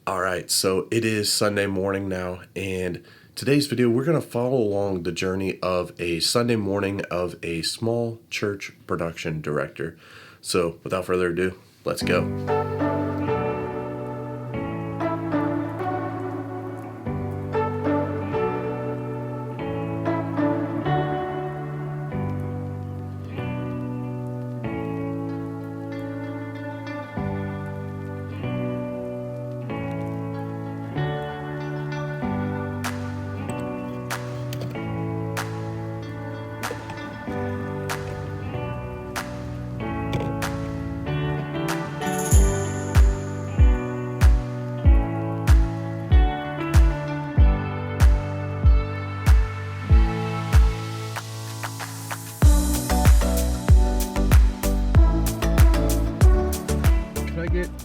All right, so it is Sunday morning now, and today's video, we're going to follow along the journey of a Sunday morning of a small church production director. So without further ado, let's go.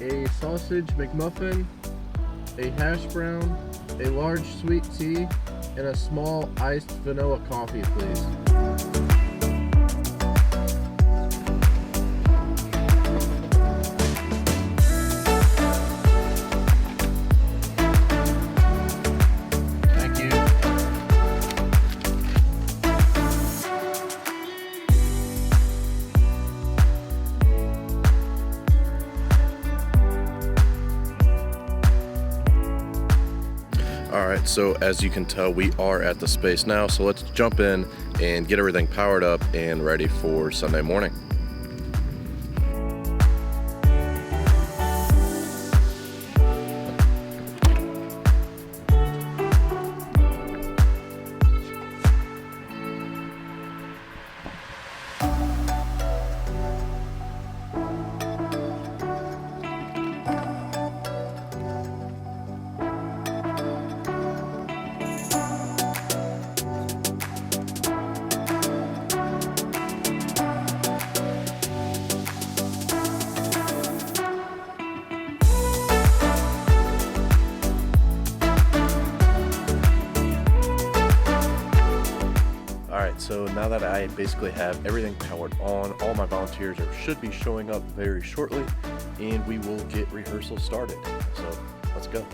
A sausage McMuffin, a hash brown, a large sweet tea, and a small iced vanilla coffee, please. Thank you. All right, so as you can tell, we are at the space now, so let's jump in and get everything powered up and ready for Sunday morning. So now that I basically have everything powered on, all my volunteers should be showing up very shortly, and we will get rehearsal started. So let's go.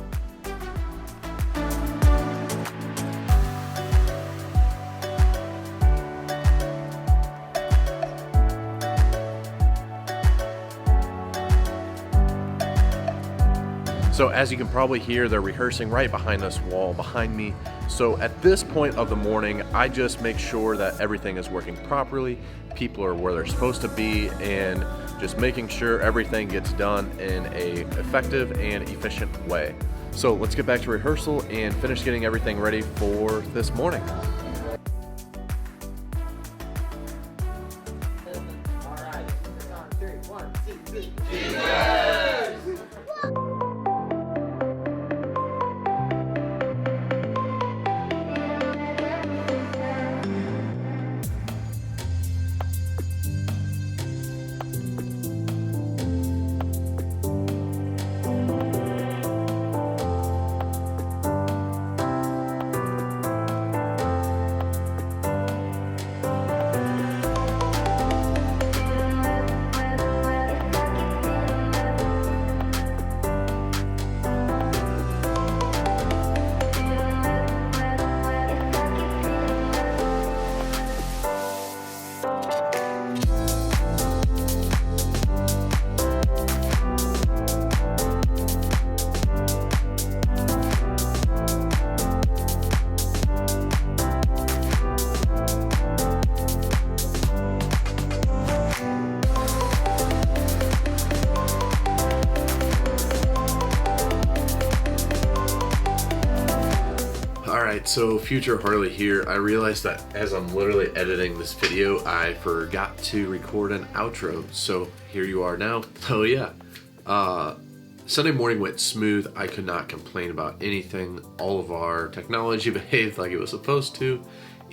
So as you can probably hear, they're rehearsing right behind this wall behind me. So at this point of the morning, I just make sure that everything is working properly, people are where they're supposed to be, and just making sure everything gets done in a effective and efficient way. So let's get back to rehearsal and finish getting everything ready for this morning. All right, on 3, 1, 2, 3. Alright, so future Harley here. I realized that as I'm literally editing this video, I forgot to record an outro. So here you are now. Oh yeah. Sunday morning went smooth. I could not complain about anything. All of our technology behaved like it was supposed to.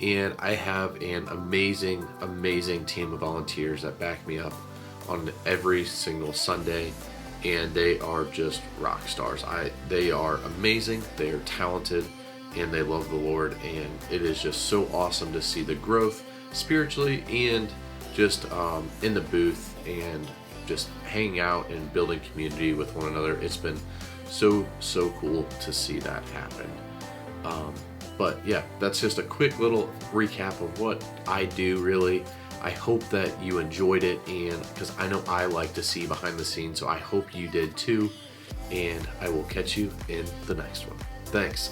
And I have an amazing, amazing team of volunteers that back me up on every single Sunday. And they are just rock stars. They are amazing. They are talented. And they love the Lord, and it is just so awesome to see the growth spiritually and just in the booth and just hanging out and building community with one another. It's been so cool to see that happen. But yeah, that's just a quick little recap of what I do, really. I hope that you enjoyed it, and because I know I like to see behind the scenes, so I hope you did too. And I will catch you in the next one. Thanks.